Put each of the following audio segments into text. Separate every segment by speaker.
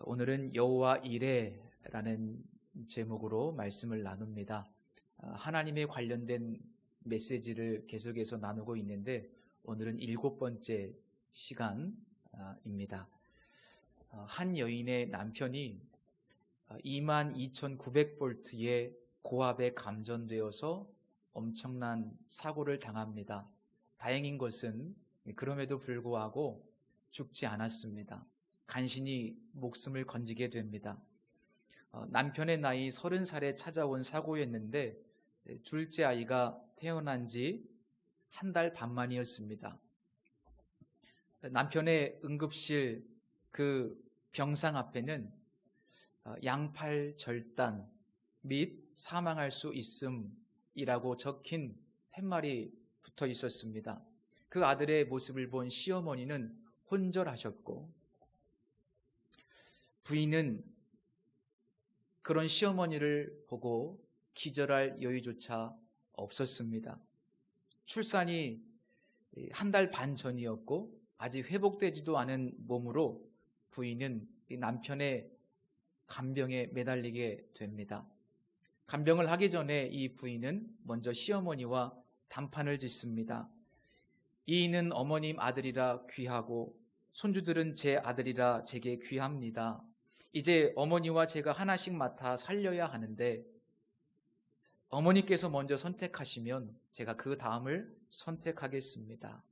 Speaker 1: 오늘은 여호와 이레라는 제목으로 말씀을 나눕니다. 하나님에 관련된 메시지를 계속해서 나누고 있는데 오늘은 7번째 시간입니다. 한 여인의 남편이 22,900볼트의 고압에 감전되어서 엄청난 사고를 당합니다. 다행인 것은 그럼에도 불구하고 죽지 않았습니다. 간신히 목숨을 건지게 됩니다. 남편의 나이 30살에 찾아온 사고였는데 둘째 아이가 태어난 지 한 달 반 만이었습니다. 남편의 응급실 그 병상 앞에는 양팔 절단 및 사망할 수 있음이라고 적힌 팻말이 붙어 있었습니다. 그 아들의 모습을 본 시어머니는 혼절하셨고 부인은 그런 시어머니를 보고 기절할 여유조차 없었습니다. 출산이 한 달 반 전이었고 아직 회복되지도 않은 몸으로 부인은 남편의 간병에 매달리게 됩니다. 간병을 하기 전에 이 부인은 먼저 시어머니와 단판을 짓습니다. 이인은 어머님 아들이라 귀하고 손주들은 제 아들이라 제게 귀합니다. 이제 어머니와 제가 하나씩 맡아 살려야 하는데 어머니께서 먼저 선택하시면 제가 그 다음을 선택하겠습니다.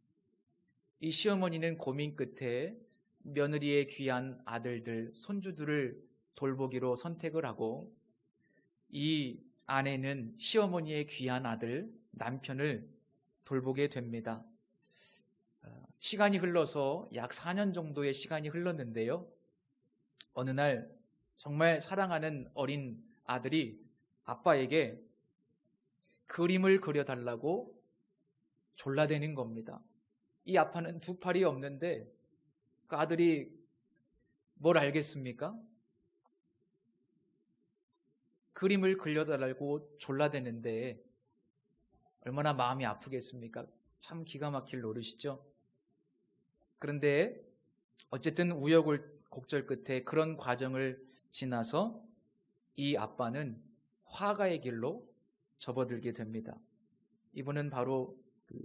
Speaker 1: 이 시어머니는 고민 끝에 며느리의 귀한 아들들, 손주들을 돌보기로 선택을 하고 이 아내는 시어머니의 귀한 아들, 남편을 돌보게 됩니다. 시간이 흘러서 약 4년 정도의 시간이 흘렀는데요. 어느 날 정말 사랑하는 어린 아들이 아빠에게 그림을 그려달라고 졸라대는 겁니다. 이 아빠는 두 팔이 없는데 그 아들이 뭘 알겠습니까? 그림을 그려달라고 졸라대는데 얼마나 마음이 아프겠습니까? 참 기가 막힐 노릇이죠. 그런데 어쨌든 우여곡절 끝에 그런 과정을 지나서 이 아빠는 화가의 길로 접어들게 됩니다. 이분은 바로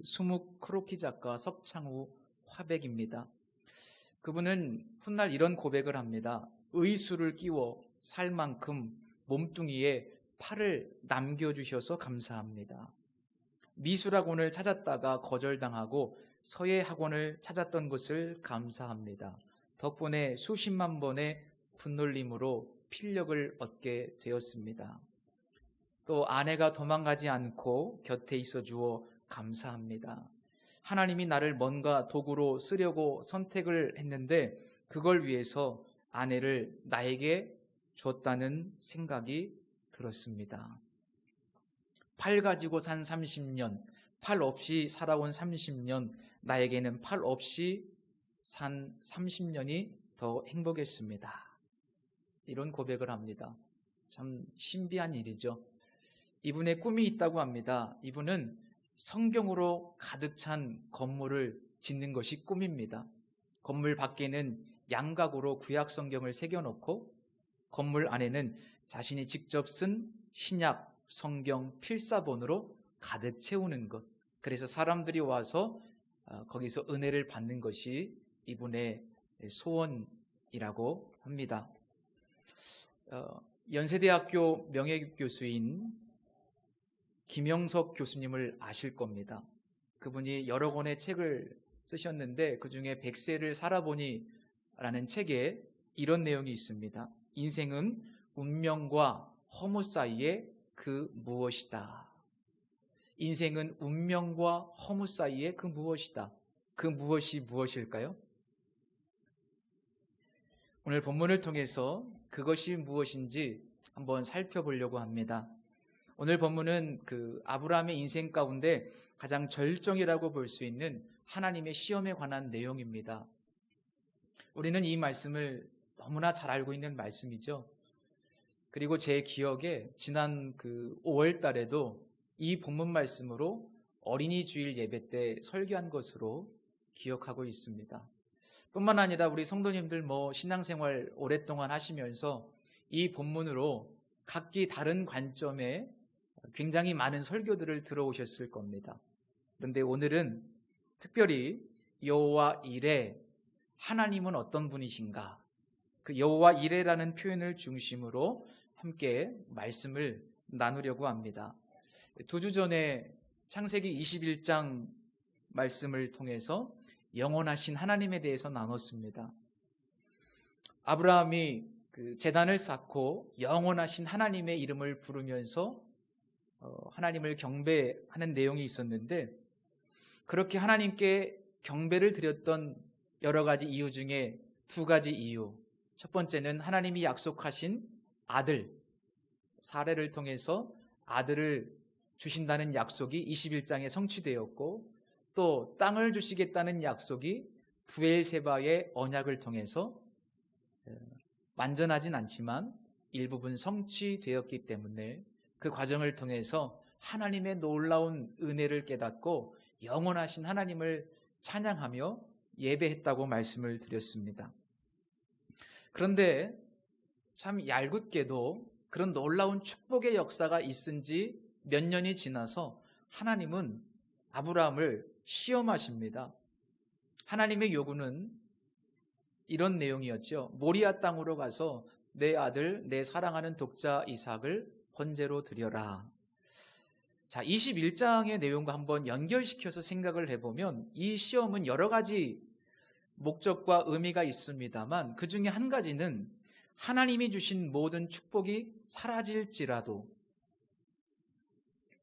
Speaker 1: 수묵 크로키 작가 석창우 화백입니다. 그분은 훗날 이런 고백을 합니다. 의수를 끼워 살 만큼 몸뚱이에 팔을 남겨주셔서 감사합니다. 미술학원을 찾았다가 거절당하고 서예학원을 찾았던 것을 감사합니다. 덕분에 수십만 번의 분놀림으로 필력을 얻게 되었습니다. 또 아내가 도망가지 않고 곁에 있어 주어 감사합니다. 하나님이 나를 뭔가 도구로 쓰려고 선택을 했는데 그걸 위해서 아내를 나에게 주었다는 생각이 들었습니다. 팔 가지고 산 30년, 팔 없이 살아온 30년, 나에게는 팔 없이 산 30년이 더 행복했습니다. 이런 고백을 합니다. 참 신비한 일이죠. 이분의 꿈이 있다고 합니다. 이분은 성경으로 가득 찬 건물을 짓는 것이 꿈입니다. 건물 밖에는 양각으로 구약 성경을 새겨놓고 건물 안에는 자신이 직접 쓴 신약 성경 필사본으로 가득 채우는 것. 그래서 사람들이 와서 거기서 은혜를 받는 것이 이분의 소원이라고 합니다. 연세대학교 명예교수인 김영석 교수님을 아실 겁니다. 그분이 여러 권의 책을 쓰셨는데 그중에 100세를 살아보니 라는 책에 이런 내용이 있습니다. 인생은 운명과 허무 사이의 그 무엇이다. 인생은 운명과 허무 사이의 그 무엇이다. 그 무엇이 무엇일까요? 오늘 본문을 통해서 그것이 무엇인지 한번 살펴보려고 합니다. 오늘 본문은 아브라함의 인생 가운데 가장 절정이라고 볼 수 있는 하나님의 시험에 관한 내용입니다. 우리는 이 말씀을 너무나 잘 알고 있는 말씀이죠. 그리고 제 기억에 지난 5월 달에도 이 본문 말씀으로 어린이 주일 예배 때 설교한 것으로 기억하고 있습니다. 뿐만 아니라 우리 성도님들 신앙생활 오랫동안 하시면서 이 본문으로 각기 다른 관점에 굉장히 많은 설교들을 들어오셨을 겁니다. 그런데 오늘은 특별히 여호와 이레, 하나님은 어떤 분이신가, 그 여호와 이레라는 표현을 중심으로 함께 말씀을 나누려고 합니다. 2주 전에 창세기 21장 말씀을 통해서 영원하신 하나님에 대해서 나눴습니다. 아브라함이 그 제단을 쌓고 영원하신 하나님의 이름을 부르면서 하나님을 경배하는 내용이 있었는데, 그렇게 하나님께 경배를 드렸던 여러 가지 이유 중에 2가지 이유. 첫 번째는 하나님이 약속하신 아들, 사례를 통해서 아들을 주신다는 약속이 21장에 성취되었고, 또 땅을 주시겠다는 약속이 브엘세바의 언약을 통해서 완전하진 않지만 일부분 성취되었기 때문에 그 과정을 통해서 하나님의 놀라운 은혜를 깨닫고 영원하신 하나님을 찬양하며 예배했다고 말씀을 드렸습니다. 그런데 참 얄궂게도 그런 놀라운 축복의 역사가 있은 지 몇 년이 지나서 하나님은 아브라함을 시험하십니다. 하나님의 요구는 이런 내용이었죠. 모리아 땅으로 가서 내 아들, 내 사랑하는 독자 이삭을 번제로 드려라. 자, 21장의 내용과 한번 연결시켜서 생각을 해보면 이 시험은 여러 가지 목적과 의미가 있습니다만 그 중에 한 가지는 하나님이 주신 모든 축복이 사라질지라도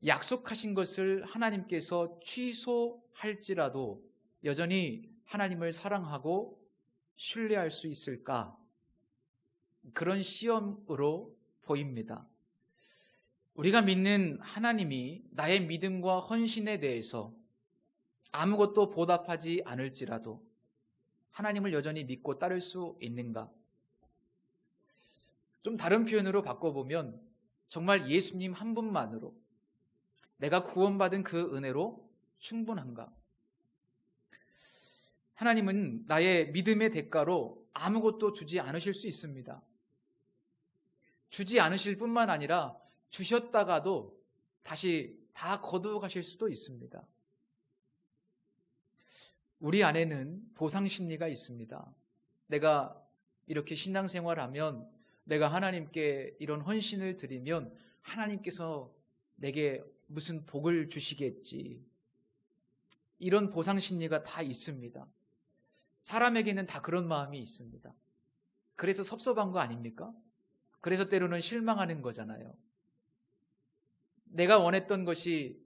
Speaker 1: 약속하신 것을 하나님께서 취소할지라도 여전히 하나님을 사랑하고 신뢰할 수 있을까? 그런 시험으로 보입니다. 우리가 믿는 하나님이 나의 믿음과 헌신에 대해서 아무것도 보답하지 않을지라도 하나님을 여전히 믿고 따를 수 있는가? 좀 다른 표현으로 바꿔보면 정말 예수님 한 분만으로 내가 구원받은 그 은혜로 충분한가? 하나님은 나의 믿음의 대가로 아무것도 주지 않으실 수 있습니다. 주지 않으실 뿐만 아니라 주셨다가도 다시 다 거두어 가실 수도 있습니다. 우리 안에는 보상 심리가 있습니다. 내가 이렇게 신앙생활하면, 내가 하나님께 이런 헌신을 드리면 하나님께서 내게 무슨 복을 주시겠지. 이런 보상 심리가 다 있습니다. 사람에게는 다 그런 마음이 있습니다. 그래서 섭섭한 거 아닙니까? 그래서 때로는 실망하는 거잖아요. 내가 원했던 것이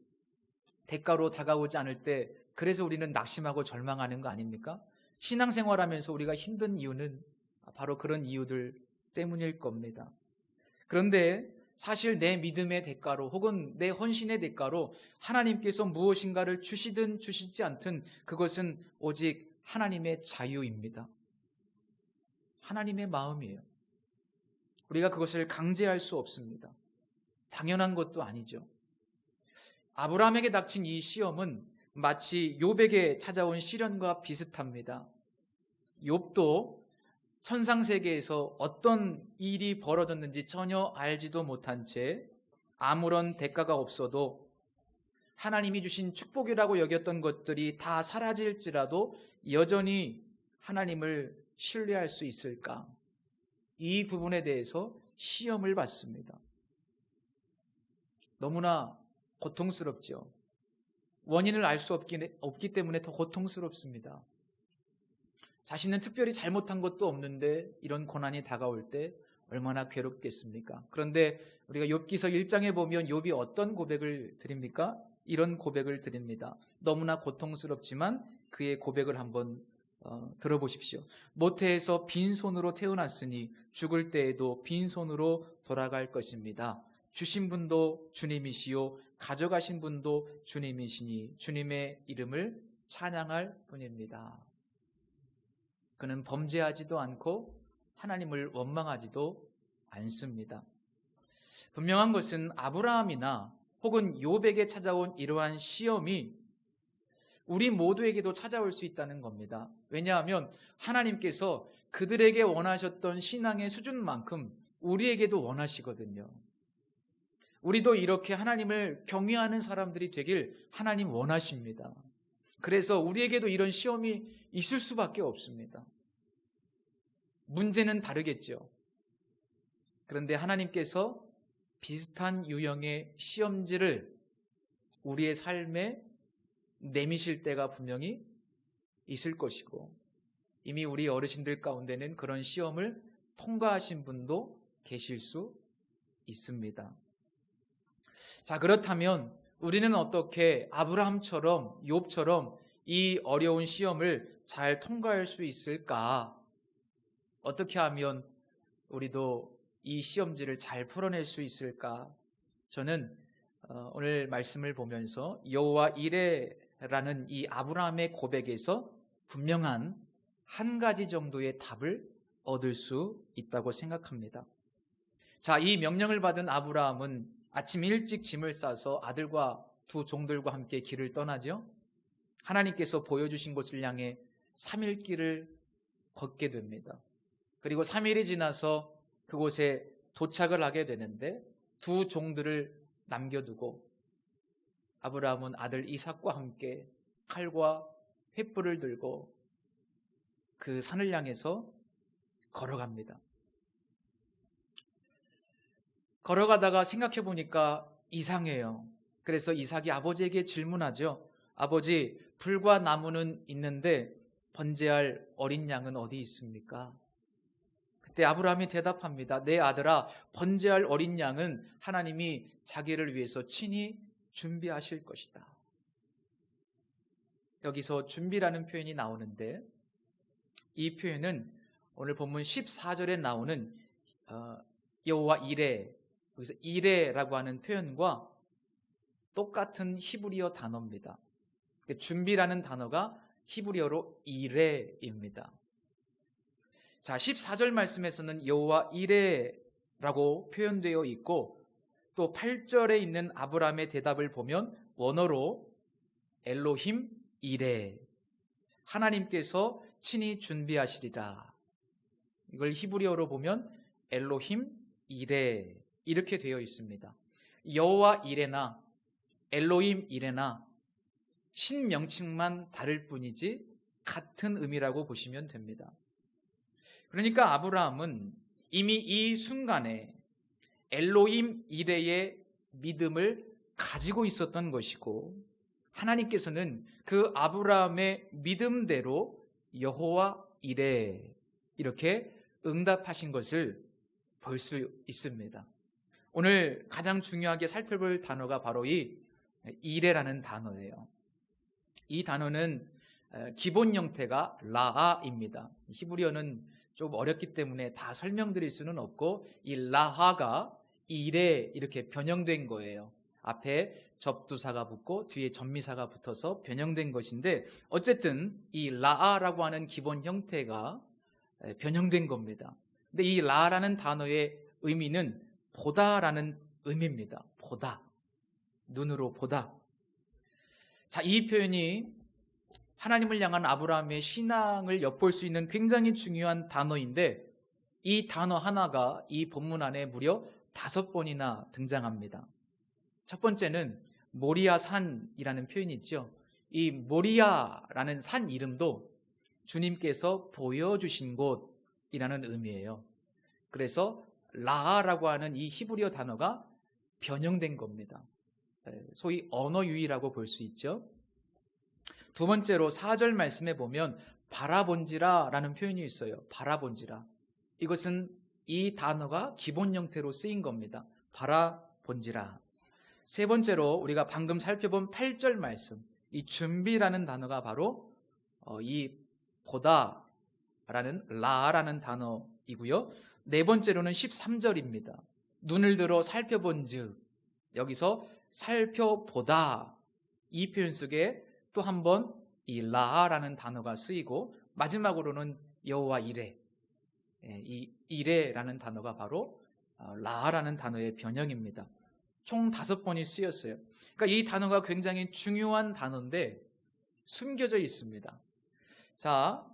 Speaker 1: 대가로 다가오지 않을 때 그래서 우리는 낙심하고 절망하는 거 아닙니까? 신앙생활하면서 우리가 힘든 이유는 바로 그런 이유들 때문일 겁니다. 그런데 사실 내 믿음의 대가로 혹은 내 헌신의 대가로 하나님께서 무엇인가를 주시든 주시지 않든 그것은 오직 하나님의 자유입니다. 하나님의 마음이에요. 우리가 그것을 강제할 수 없습니다. 당연한 것도 아니죠. 아브라함에게 닥친 이 시험은 마치 욥에게 찾아온 시련과 비슷합니다. 욥도 천상세계에서 어떤 일이 벌어졌는지 전혀 알지도 못한 채 아무런 대가가 없어도 하나님이 주신 축복이라고 여겼던 것들이 다 사라질지라도 여전히 하나님을 신뢰할 수 있을까? 이 부분에 대해서 시험을 받습니다. 너무나 고통스럽죠. 원인을 알 수 없기 때문에 더 고통스럽습니다. 자신은 특별히 잘못한 것도 없는데 이런 고난이 다가올 때 얼마나 괴롭겠습니까? 그런데 우리가 욥기서 1장에 보면 욥이 어떤 고백을 드립니까? 이런 고백을 드립니다. 너무나 고통스럽지만 그의 고백을 한번 들어보십시오. 모태에서 빈손으로 태어났으니 죽을 때에도 빈손으로 돌아갈 것입니다. 주신 분도 주님이시요 가져가신 분도 주님이시니 주님의 이름을 찬양할 뿐입니다. 그는 범죄하지도 않고 하나님을 원망하지도 않습니다. 분명한 것은 아브라함이나 혹은 욥에게 찾아온 이러한 시험이 우리 모두에게도 찾아올 수 있다는 겁니다. 왜냐하면 하나님께서 그들에게 원하셨던 신앙의 수준만큼 우리에게도 원하시거든요. 우리도 이렇게 하나님을 경외하는 사람들이 되길 하나님 원하십니다. 그래서 우리에게도 이런 시험이 있을 수밖에 없습니다. 문제는 다르겠죠. 그런데 하나님께서 비슷한 유형의 시험지를 우리의 삶에 내미실 때가 분명히 있을 것이고, 이미 우리 어르신들 가운데는 그런 시험을 통과하신 분도 계실 수 있습니다. 자, 그렇다면 우리는 어떻게 아브라함처럼, 욥처럼 이 어려운 시험을 잘 통과할 수 있을까? 어떻게 하면 우리도 이 시험지를 잘 풀어낼 수 있을까? 저는 오늘 말씀을 보면서 여호와 이레라는 이 아브라함의 고백에서 분명한 한 가지 정도의 답을 얻을 수 있다고 생각합니다. 자, 이 명령을 받은 아브라함은 아침 일찍 짐을 싸서 아들과 두 종들과 함께 길을 떠나죠. 하나님께서 보여주신 곳을 향해 3일 길을 걷게 됩니다. 그리고 3일이 지나서 그곳에 도착을 하게 되는데 두 종들을 남겨두고 아브라함은 아들 이삭과 함께 칼과 횃불을 들고 그 산을 향해서 걸어갑니다. 걸어가다가 생각해 보니까 이상해요. 그래서 이삭이 아버지에게 질문하죠. 아버지, 불과 나무는 있는데 번제할 어린 양은 어디 있습니까? 그때 아브라함이 대답합니다. 내 아들아, 번제할 어린 양은 하나님이 자기를 위해서 친히 준비하실 것이다. 여기서 준비라는 표현이 나오는데 이 표현은 오늘 본문 14절에 나오는 여호와 이레, 여기서 이레라고 하는 표현과 똑같은 히브리어 단어입니다. 준비라는 단어가 히브리어로 이레입니다. 자, 14절 말씀에서는 여호와 이레라고 표현되어 있고 또 8절에 있는 아브라함의 대답을 보면 원어로 엘로힘 이레, 하나님께서 친히 준비하시리라. 이걸 히브리어로 보면 엘로힘 이레 이렇게 되어 있습니다. 여호와 이레나 엘로힘 이레나 신명칭만 다를 뿐이지 같은 의미라고 보시면 됩니다. 그러니까 아브라함은 이미 이 순간에 엘로힘 이레의 믿음을 가지고 있었던 것이고 하나님께서는 그 아브라함의 믿음대로 여호와 이레 이렇게 응답하신 것을 볼 수 있습니다. 오늘 가장 중요하게 살펴볼 단어가 바로 이 이레라는 단어예요. 이 단어는 기본 형태가 라하입니다. 히브리어는 좀 어렵기 때문에 다 설명드릴 수는 없고 이 라하가 이레 이렇게 변형된 거예요. 앞에 접두사가 붙고 뒤에 전미사가 붙어서 변형된 것인데 어쨌든 이 라하라고 하는 기본 형태가 변형된 겁니다. 근데 이 라라는 단어의 의미는 보다라는 의미입니다. 보다. 눈으로 보다. 자, 이 표현이 하나님을 향한 아브라함의 신앙을 엿볼 수 있는 굉장히 중요한 단어인데 이 단어 하나가 이 본문 안에 무려 5번이나 등장합니다. 첫 번째는 모리아 산이라는 표현이 있죠. 이 모리아라는 산 이름도 주님께서 보여주신 곳이라는 의미예요. 그래서 라하라고 하는 이 히브리어 단어가 변형된 겁니다. 소위 언어 유희라고 볼 수 있죠. 두 번째로 4절 말씀에 보면 바라본지라라는 표현이 있어요. 바라본지라. 이것은 이 단어가 기본 형태로 쓰인 겁니다. 바라본지라. 세 번째로 우리가 방금 살펴본 8절 말씀, 이 준비라는 단어가 바로 이 보다라는 라라는 단어이고요. 네 번째로는 13절입니다. 눈을 들어 살펴본즉, 여기서 살펴보다 이 표현 속에 또 한 번 이 라라는 단어가 쓰이고 마지막으로는 여호와 이레, 이 이레라는 단어가 바로 라라는 단어의 변형입니다. 총 5번이 쓰였어요. 그러니까 이 단어가 굉장히 중요한 단어인데 숨겨져 있습니다. 자,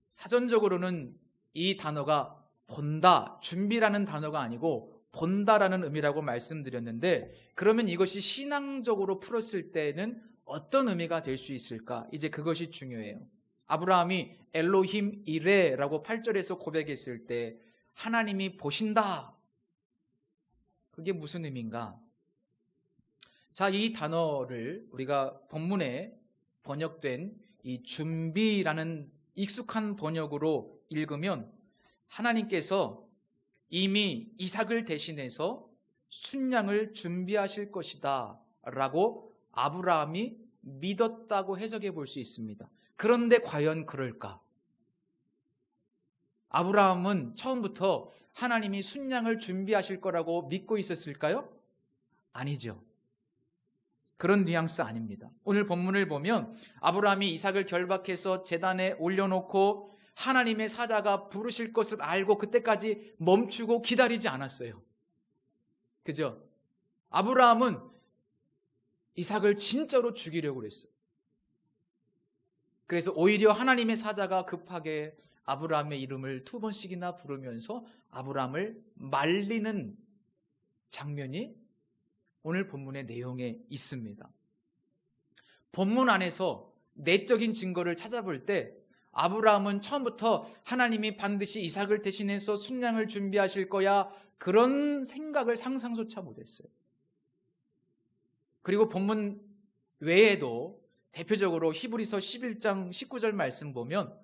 Speaker 1: 사전적으로는 이 단어가 본다, 준비라는 단어가 아니고 본다라는 의미라고 말씀드렸는데, 그러면 이것이 신앙적으로 풀었을 때는 어떤 의미가 될 수 있을까? 이제 그것이 중요해요. 아브라함이 엘로힘 이레라고 8절에서 고백했을 때 하나님이 보신다. 그게 무슨 의미인가? 자, 이 단어를 우리가 본문에 번역된 이 준비라는 익숙한 번역으로 읽으면 하나님께서 이미 이삭을 대신해서 순양을 준비하실 것이다 라고 아브라함이 믿었다고 해석해 볼 수 있습니다. 그런데 과연 그럴까? 아브라함은 처음부터 하나님이 순양을 준비하실 거라고 믿고 있었을까요? 아니죠. 그런 뉘앙스 아닙니다. 오늘 본문을 보면 아브라함이 이삭을 결박해서 제단에 올려놓고 하나님의 사자가 부르실 것을 알고 그때까지 멈추고 기다리지 않았어요. 그죠? 아브라함은 이삭을 진짜로 죽이려고 그랬어요. 그래서 오히려 하나님의 사자가 급하게 아브라함의 이름을 2번씩이나 부르면서 아브라함을 말리는 장면이 오늘 본문의 내용에 있습니다. 본문 안에서 내적인 증거를 찾아볼 때 아브라함은 처음부터 하나님이 반드시 이삭을 대신해서 순양을 준비하실 거야, 그런 생각을 상상조차 못했어요. 그리고 본문 외에도 대표적으로 히브리서 11장 19절 말씀 보면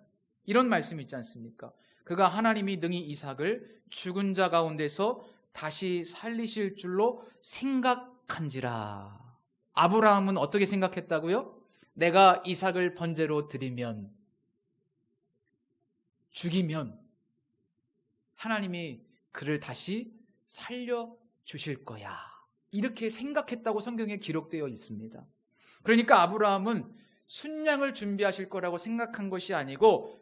Speaker 1: 이런 말씀이 있지 않습니까? 그가 하나님이 능히 이삭을 죽은 자 가운데서 다시 살리실 줄로 생각한지라. 아브라함은 어떻게 생각했다고요? 내가 이삭을 번제로 드리면, 죽이면 하나님이 그를 다시 살려주실 거야, 이렇게 생각했다고 성경에 기록되어 있습니다. 그러니까 아브라함은 순양을 준비하실 거라고 생각한 것이 아니고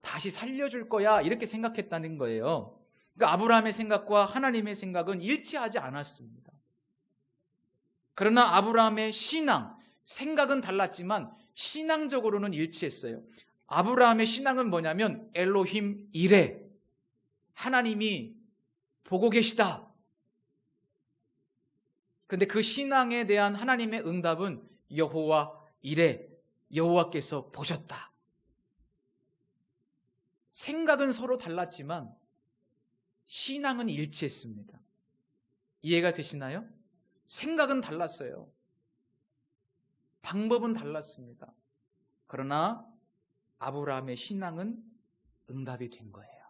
Speaker 1: 다시 살려줄 거야 이렇게 생각했다는 거예요. 그러니까 아브라함의 생각과 하나님의 생각은 일치하지 않았습니다. 그러나 아브라함의 신앙, 생각은 달랐지만 신앙적으로는 일치했어요. 아브라함의 신앙은 뭐냐면 엘로힘 이레, 하나님이 보고 계시다. 그런데 그 신앙에 대한 하나님의 응답은 여호와 이레, 여호와께서 보셨다. 생각은 서로 달랐지만 신앙은 일치했습니다. 이해가 되시나요? 생각은 달랐어요. 방법은 달랐습니다. 그러나 아브라함의 신앙은 응답이 된 거예요.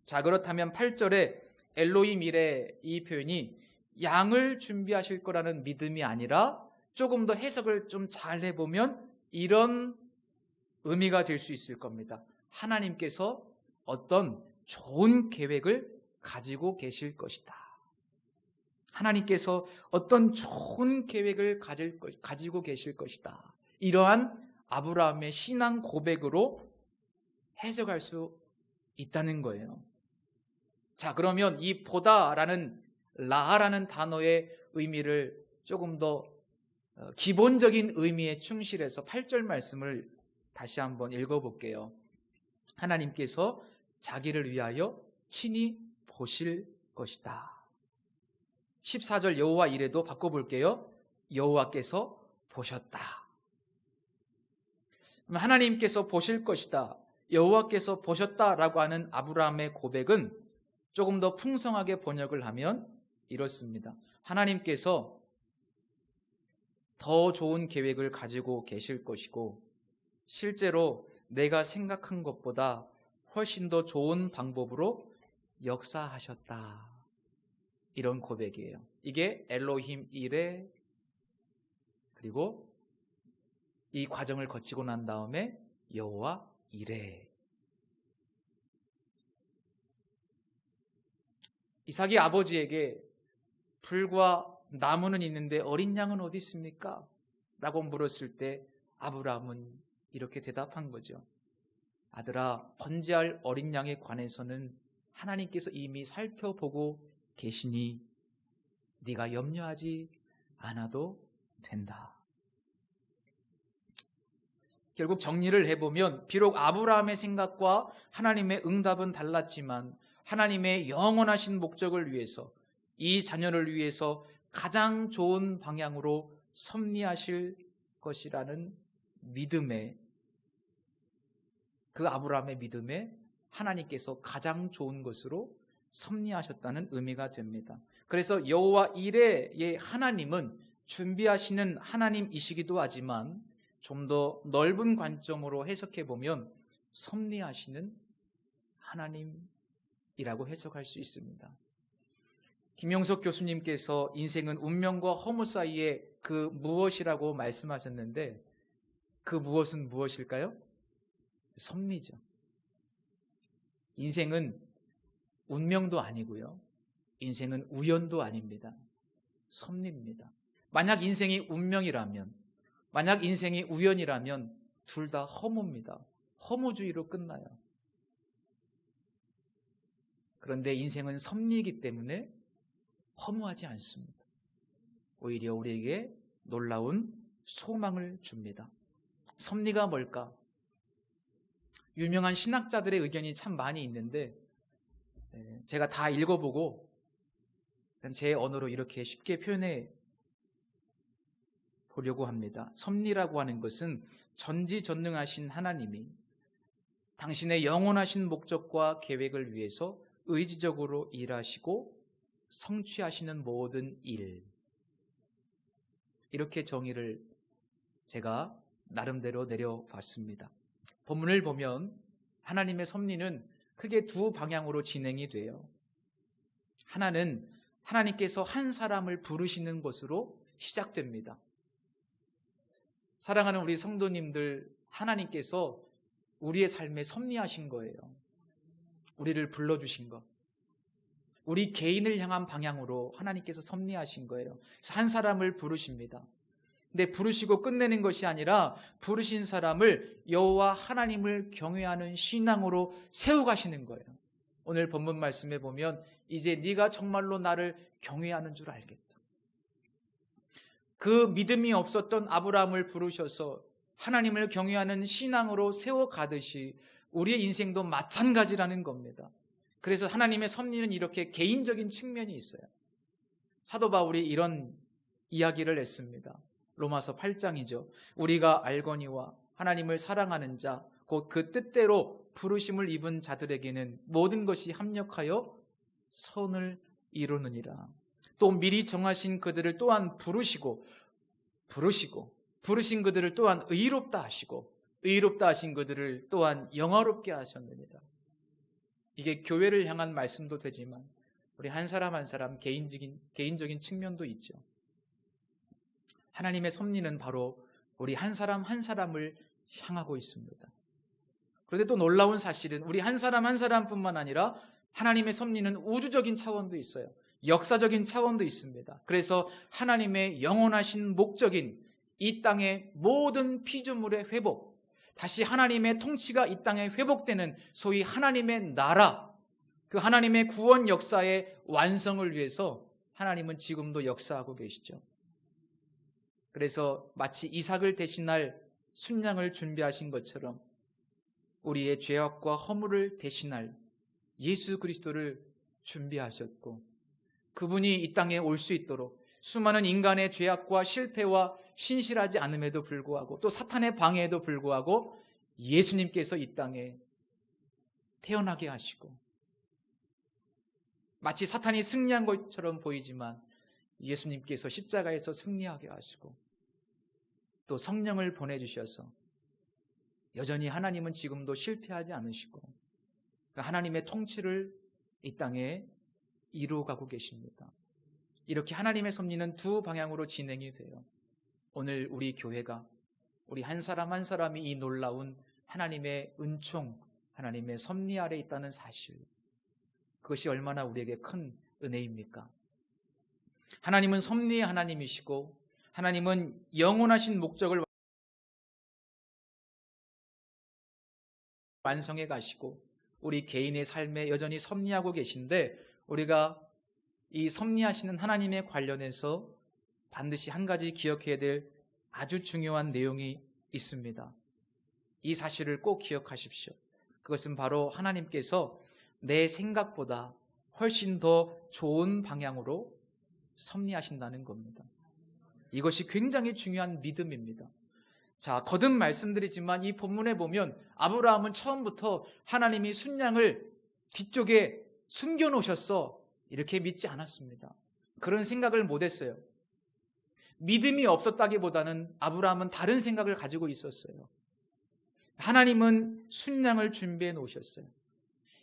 Speaker 1: 자, 그렇다면 8절에 엘로힘 이레, 이 표현이 양을 준비하실 거라는 믿음이 아니라 조금 더 해석을 좀 잘 해보면 이런 의미가 될 수 있을 겁니다. 하나님께서 어떤 좋은 계획을 가지고 계실 것이다. 하나님께서 어떤 좋은 계획을 가지고 계실 것이다. 이러한 아브라함의 신앙 고백으로 해석할 수 있다는 거예요. 자, 그러면 이 보다라는 라하라는 단어의 의미를 조금 더 기본적인 의미에 충실해서 8절 말씀을 다시 한번 읽어볼게요. 하나님께서 자기를 위하여 친히 보실 것이다. 14절 여호와 이레도 바꿔볼게요. 여호와께서 보셨다. 하나님께서 보실 것이다, 여호와께서 보셨다라고 하는 아브라함의 고백은 조금 더 풍성하게 번역을 하면 이렇습니다. 하나님께서 더 좋은 계획을 가지고 계실 것이고 실제로 내가 생각한 것보다 훨씬 더 좋은 방법으로 역사하셨다. 이런 고백이에요. 이게 엘로힘 이레, 그리고 이 과정을 거치고 난 다음에 여호와 이레. 이삭이 아버지에게 불과 나무는 있는데 어린 양은 어디 있습니까? 라고 물었을 때 아브라함은 이렇게 대답한 거죠. 아들아, 번제할 어린 양에 관해서는 하나님께서 이미 살펴보고 계시니 네가 염려하지 않아도 된다. 결국 정리를 해보면 비록 아브라함의 생각과 하나님의 응답은 달랐지만 하나님의 영원하신 목적을 위해서, 이 자녀를 위해서 가장 좋은 방향으로 섭리하실 것이라는 믿음에, 그 아브라함의 믿음에 하나님께서 가장 좋은 것으로 섭리하셨다는 의미가 됩니다. 그래서 여호와 이레의 하나님은 준비하시는 하나님이시기도 하지만 좀 더 넓은 관점으로 해석해 보면 섭리하시는 하나님이라고 해석할 수 있습니다. 김용석 교수님께서 인생은 운명과 허무 사이에 그 무엇이라고 말씀하셨는데, 그 무엇은 무엇일까요? 섭리죠. 인생은 운명도 아니고요, 인생은 우연도 아닙니다. 섭리입니다. 만약 인생이 운명이라면, 만약 인생이 우연이라면 둘 다 허무입니다. 허무주의로 끝나요. 그런데 인생은 섭리이기 때문에 허무하지 않습니다. 오히려 우리에게 놀라운 소망을 줍니다. 섭리가 뭘까? 유명한 신학자들의 의견이 참 많이 있는데 제가 다 읽어보고 제 언어로 이렇게 쉽게 표현해 보려고 합니다. 섭리라고 하는 것은 전지전능하신 하나님이 당신의 영원하신 목적과 계획을 위해서 의지적으로 일하시고 성취하시는 모든 일, 이렇게 정의를 제가 나름대로 내려봤습니다. 본문을 보면 하나님의 섭리는 크게 두 방향으로 진행이 돼요. 하나는 하나님께서 한 사람을 부르시는 것으로 시작됩니다. 사랑하는 우리 성도님들, 하나님께서 우리의 삶에 섭리하신 거예요. 우리를 불러주신 것, 우리 개인을 향한 방향으로 하나님께서 섭리하신 거예요. 그래서 한 사람을 부르십니다. 근데 부르시고 끝내는 것이 아니라 부르신 사람을 여호와 하나님을 경외하는 신앙으로 세워가시는 거예요. 오늘 본문 말씀에 보면 이제 네가 정말로 나를 경외하는 줄 알겠다. 그 믿음이 없었던 아브라함을 부르셔서 하나님을 경외하는 신앙으로 세워가듯이 우리의 인생도 마찬가지라는 겁니다. 그래서 하나님의 섭리는 이렇게 개인적인 측면이 있어요. 사도 바울이 이런 이야기를 했습니다. 로마서 8장이죠. 우리가 알거니와 하나님을 사랑하는 자, 곧 그 뜻대로 부르심을 입은 자들에게는 모든 것이 합력하여 선을 이루느니라. 또 미리 정하신 그들을 또한 부르시고 부르신 그들을 또한 의롭다 하시고 의롭다 하신 그들을 또한 영화롭게 하셨느니라. 이게 교회를 향한 말씀도 되지만 우리 한 사람 한 사람 개인적인 측면도 있죠. 하나님의 섭리는 바로 우리 한 사람 한 사람을 향하고 있습니다. 그런데 또 놀라운 사실은 우리 한 사람 한 사람뿐만 아니라 하나님의 섭리는 우주적인 차원도 있어요. 역사적인 차원도 있습니다. 그래서 하나님의 영원하신 목적인 이 땅의 모든 피조물의 회복, 다시 하나님의 통치가 이 땅에 회복되는 소위 하나님의 나라, 그 하나님의 구원 역사의 완성을 위해서 하나님은 지금도 역사하고 계시죠. 그래서 마치 이삭을 대신할 순양을 준비하신 것처럼 우리의 죄악과 허물을 대신할 예수 그리스도를 준비하셨고, 그분이 이 땅에 올 수 있도록 수많은 인간의 죄악과 실패와 신실하지 않음에도 불구하고 또 사탄의 방해에도 불구하고 예수님께서 이 땅에 태어나게 하시고, 마치 사탄이 승리한 것처럼 보이지만 예수님께서 십자가에서 승리하게 하시고 또 성령을 보내주셔서 여전히 하나님은 지금도 실패하지 않으시고 하나님의 통치를 이 땅에 이루어가고 계십니다. 이렇게 하나님의 섭리는 두 방향으로 진행이 돼요. 오늘 우리 교회가, 우리 한 사람 한 사람이 이 놀라운 하나님의 은총, 하나님의 섭리 아래 있다는 사실, 그것이 얼마나 우리에게 큰 은혜입니까? 하나님은 섭리의 하나님이시고 하나님은 영원하신 목적을 완성해 가시고 우리 개인의 삶에 여전히 섭리하고 계신데, 우리가 이 섭리하시는 하나님에 관련해서 반드시 한 가지 기억해야 될 아주 중요한 내용이 있습니다. 이 사실을 꼭 기억하십시오. 그것은 바로 하나님께서 내 생각보다 훨씬 더 좋은 방향으로 섭리하신다는 겁니다. 이것이 굉장히 중요한 믿음입니다. 자, 거듭 말씀드리지만 이 본문에 보면 아브라함은 처음부터 하나님이 순양을 뒤쪽에 숨겨놓으셨어 이렇게 믿지 않았습니다. 그런 생각을 못했어요. 믿음이 없었다기보다는 아브라함은 다른 생각을 가지고 있었어요. 하나님은 순양을 준비해 놓으셨어요.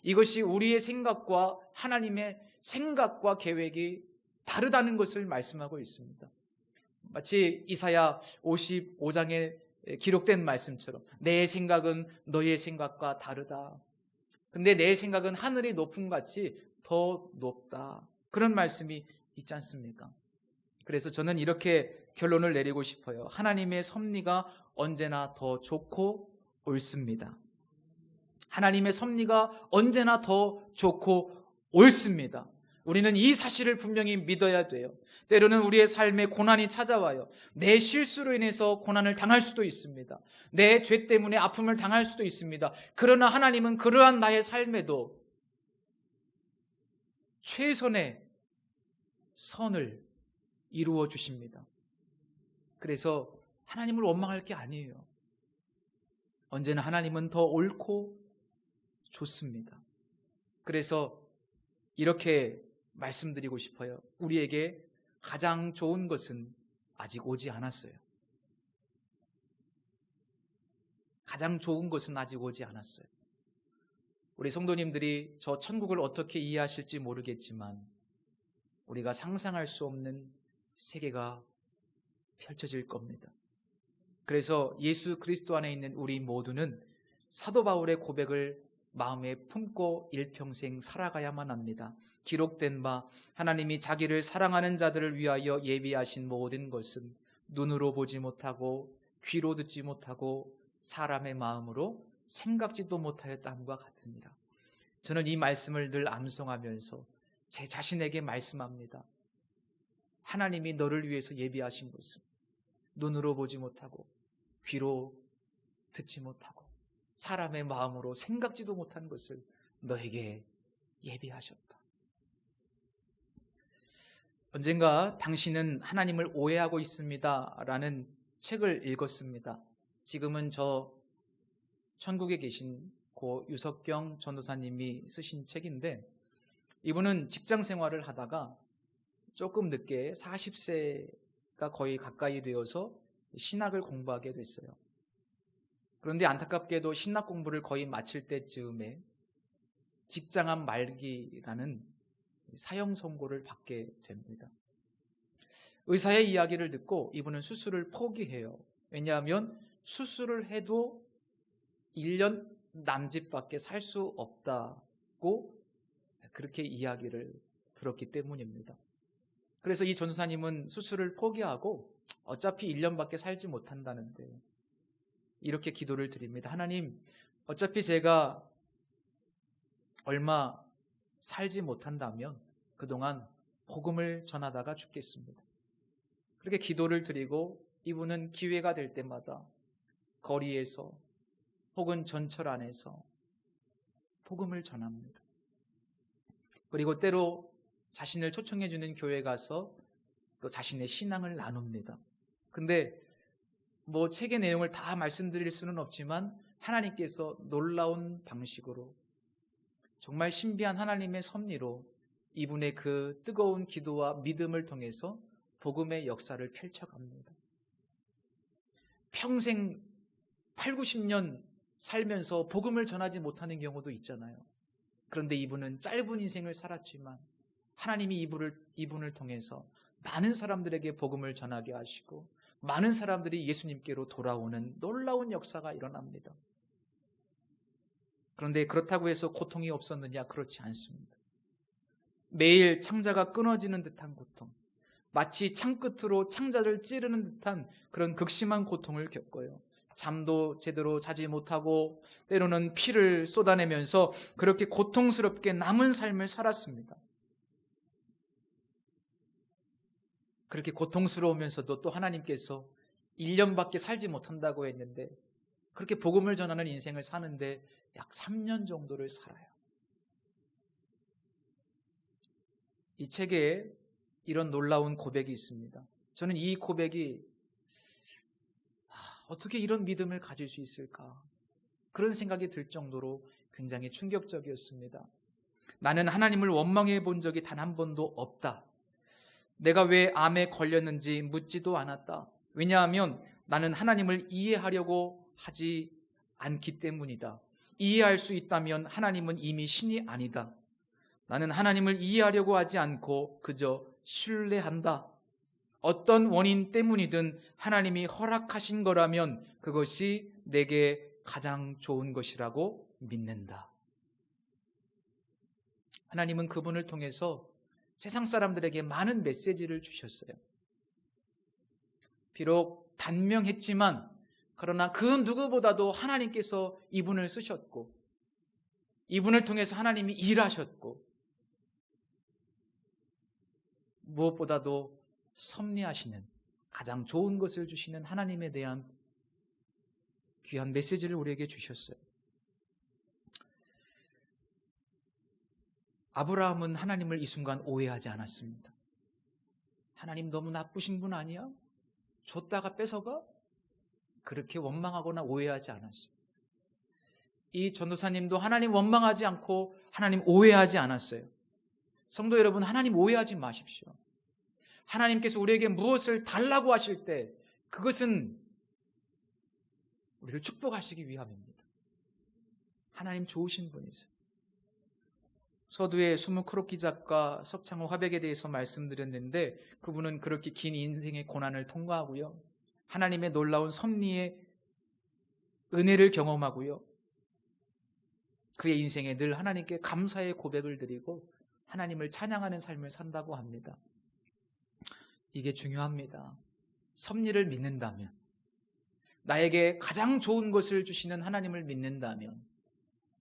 Speaker 1: 이것이 우리의 생각과 하나님의 생각과 계획이 다르다는 것을 말씀하고 있습니다. 마치 이사야 55장에 기록된 말씀처럼 내 생각은 너의 생각과 다르다. 근데 내 생각은 하늘이 높은 것 같이 더 높다. 그런 말씀이 있지 않습니까? 그래서 저는 이렇게 결론을 내리고 싶어요. 하나님의 섭리가 언제나 더 좋고 옳습니다. 하나님의 섭리가 언제나 더 좋고 옳습니다. 우리는 이 사실을 분명히 믿어야 돼요. 때로는 우리의 삶에 고난이 찾아와요. 내 실수로 인해서 고난을 당할 수도 있습니다. 내 죄 때문에 아픔을 당할 수도 있습니다. 그러나 하나님은 그러한 나의 삶에도 최선의 선을 이루어 주십니다. 그래서 하나님을 원망할 게 아니에요. 언제나 하나님은 더 옳고 좋습니다. 그래서 이렇게 말씀드리고 싶어요. 우리에게 가장 좋은 것은 아직 오지 않았어요. 가장 좋은 것은 아직 오지 않았어요. 우리 성도님들이 저 천국을 어떻게 이해하실지 모르겠지만 우리가 상상할 수 없는 세계가 펼쳐질 겁니다. 그래서 예수 그리스도 안에 있는 우리 모두는 사도 바울의 고백을 마음에 품고 일평생 살아가야만 합니다. 기록된 바 하나님이 자기를 사랑하는 자들을 위하여 예비하신 모든 것은 눈으로 보지 못하고 귀로 듣지 못하고 사람의 마음으로 생각지도 못하였다함과 같으니라. 저는 이 말씀을 늘 암송하면서 제 자신에게 말씀합니다. 하나님이 너를 위해서 예비하신 것은 눈으로 보지 못하고 귀로 듣지 못하고 사람의 마음으로 생각지도 못한 것을 너에게 예비하셨다. 언젠가 당신은 하나님을 오해하고 있습니다 라는 책을 읽었습니다. 지금은 저 천국에 계신 고 유석경 전도사님이 쓰신 책인데 이분은 직장 생활을 하다가 조금 늦게 40세가 거의 가까이 되어서 신학을 공부하게 됐어요. 그런데 안타깝게도 신학 공부를 거의 마칠 때쯤에 직장암 말기라는 사형 선고를 받게 됩니다. 의사의 이야기를 듣고 이분은 수술을 포기해요. 왜냐하면 수술을 해도 1년 남짓밖에 살 수 없다고 그렇게 이야기를 들었기 때문입니다. 그래서 이 전도사님은 수술을 포기하고 어차피 1년밖에 살지 못한다는데 이렇게 기도를 드립니다. 하나님, 어차피 제가 얼마 살지 못한다면 그동안 복음을 전하다가 죽겠습니다. 그렇게 기도를 드리고 이분은 기회가 될 때마다 거리에서 혹은 전철 안에서 복음을 전합니다. 그리고 때로 자신을 초청해 주는 교회 가서 또 자신의 신앙을 나눕니다. 근데 뭐 책의 내용을 다 말씀드릴 수는 없지만 하나님께서 놀라운 방식으로 정말 신비한 하나님의 섭리로 이분의 그 뜨거운 기도와 믿음을 통해서 복음의 역사를 펼쳐갑니다. 평생 8, 90년 살면서 복음을 전하지 못하는 경우도 있잖아요. 그런데 이분은 짧은 인생을 살았지만 하나님이 이분을 통해서 많은 사람들에게 복음을 전하게 하시고 많은 사람들이 예수님께로 돌아오는 놀라운 역사가 일어납니다. 그런데 그렇다고 해서 고통이 없었느냐? 그렇지 않습니다. 매일 창자가 끊어지는 듯한 고통, 마치 창끝으로 창자를 찌르는 듯한 그런 극심한 고통을 겪어요. 잠도 제대로 자지 못하고 때로는 피를 쏟아내면서 그렇게 고통스럽게 남은 삶을 살았습니다. 그렇게 고통스러우면서도 또 하나님께서 1년밖에 살지 못한다고 했는데 그렇게 복음을 전하는 인생을 사는데 약 3년 정도를 살아요. 이 책에 이런 놀라운 고백이 있습니다. 저는 이 고백이 어떻게 이런 믿음을 가질 수 있을까? 그런 생각이 들 정도로 굉장히 충격적이었습니다. 나는 하나님을 원망해 본 적이 단 한 번도 없다. 내가 왜 암에 걸렸는지 묻지도 않았다. 왜냐하면 나는 하나님을 이해하려고 하지 않기 때문이다. 이해할 수 있다면 하나님은 이미 신이 아니다. 나는 하나님을 이해하려고 하지 않고 그저 신뢰한다. 어떤 원인 때문이든 하나님이 허락하신 거라면 그것이 내게 가장 좋은 것이라고 믿는다. 하나님은 그분을 통해서 세상 사람들에게 많은 메시지를 주셨어요. 비록 단명했지만 그러나 그 누구보다도 하나님께서 이분을 쓰셨고 이분을 통해서 하나님이 일하셨고 무엇보다도 섭리하시는 가장 좋은 것을 주시는 하나님에 대한 귀한 메시지를 우리에게 주셨어요. 아브라함은 하나님을 이 순간 오해하지 않았습니다. 하나님 너무 나쁘신 분 아니야? 줬다가 뺏어가? 그렇게 원망하거나 오해하지 않았어요. 이 전도사님도 하나님 원망하지 않고 하나님 오해하지 않았어요. 성도 여러분, 하나님 오해하지 마십시오. 하나님께서 우리에게 무엇을 달라고 하실 때 그것은 우리를 축복하시기 위함입니다. 하나님 좋으신 분이세요. 서두에 수묵크로키 작가 석창호 화백에 대해서 말씀드렸는데 그분은 그렇게 긴 인생의 고난을 통과하고요. 하나님의 놀라운 섭리의 은혜를 경험하고요. 그의 인생에 늘 하나님께 감사의 고백을 드리고 하나님을 찬양하는 삶을 산다고 합니다. 이게 중요합니다. 섭리를 믿는다면, 나에게 가장 좋은 것을 주시는 하나님을 믿는다면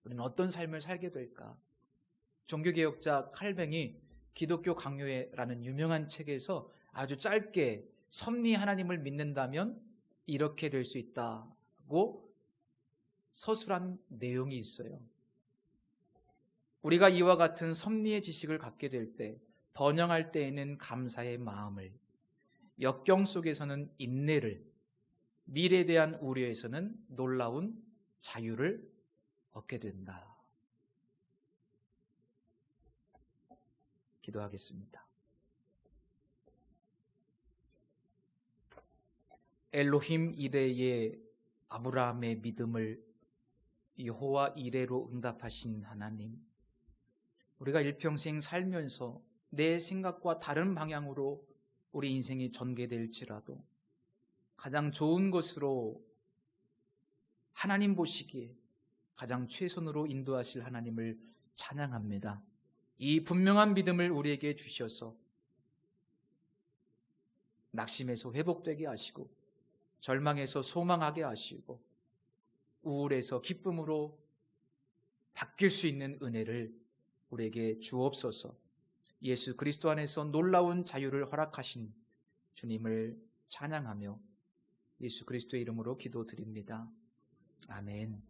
Speaker 1: 우리는 어떤 삶을 살게 될까? 종교개혁자 칼뱅이 기독교 강요회라는 유명한 책에서 아주 짧게 섭리 하나님을 믿는다면 이렇게 될 수 있다고 서술한 내용이 있어요. 우리가 이와 같은 섭리의 지식을 갖게 될 때, 번영할 때에는 감사의 마음을, 역경 속에서는 인내를, 미래에 대한 우려에서는 놀라운 자유를 얻게 된다. 기도하겠습니다. 엘로힘 이레의 아브라함의 믿음을 여호와 이레로 응답하신 하나님, 우리가 일평생 살면서 내 생각과 다른 방향으로 우리 인생이 전개될지라도 가장 좋은 것으로 하나님 보시기에 가장 최선으로 인도하실 하나님을 찬양합니다. 이 분명한 믿음을 우리에게 주셔서 낙심에서 회복되게 하시고 절망에서 소망하게 하시고 우울에서 기쁨으로 바뀔 수 있는 은혜를 우리에게 주옵소서. 예수 그리스도 안에서 놀라운 자유를 허락하신 주님을 찬양하며 예수 그리스도의 이름으로 기도드립니다. 아멘.